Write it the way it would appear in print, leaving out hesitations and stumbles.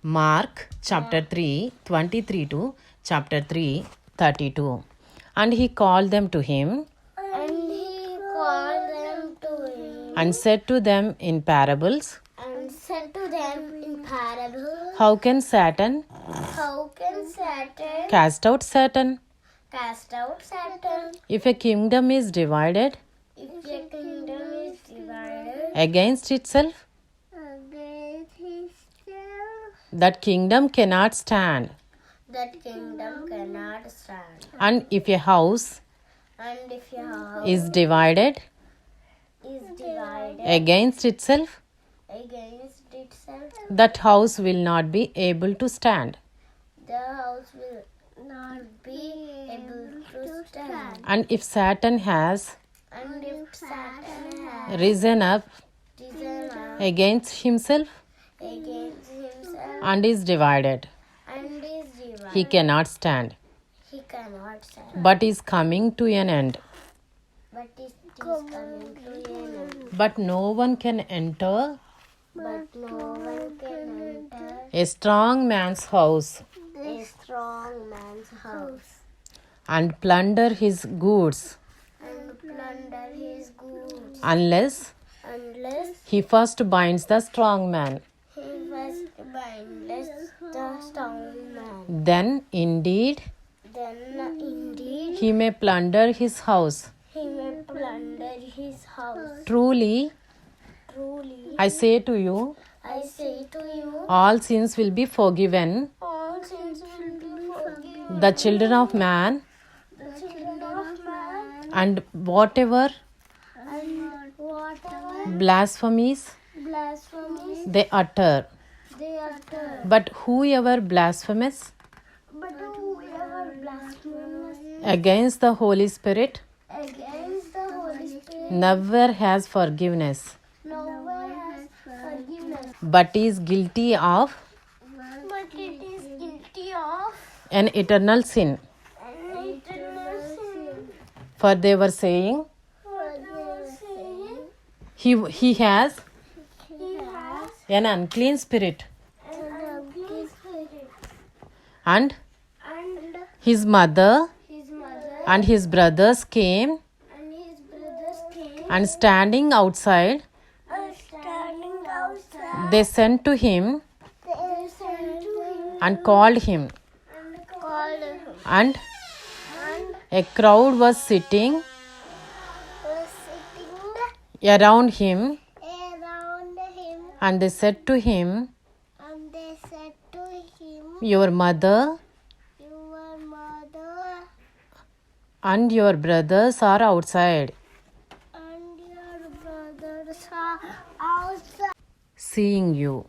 Mark chapter 3, 23 to chapter 3, 32. And he called them to him and said to them in parables, How can Satan cast out Satan? If a kingdom is divided against itself, that kingdom cannot stand. And if a house is divided against itself, that house will not be able to stand. And if Satan has risen up against himself and is divided, he cannot stand, but is coming to an end. But no one can enter a strong man's house and plunder his goods unless he first binds the strong man. Then indeed he may plunder his house. Truly, I say to you, all sins will be forgiven the children of man, and whatever blasphemies they utter. But whoever blasphemes against the Holy Spirit never has forgiveness, but is guilty of an eternal sin. For they were saying, he has an unclean spirit. And his mother and his brothers came and standing outside, they sent to him and called him. And a crowd was sitting around him, and they said to him, Your mother and your brothers are outside, seeing you.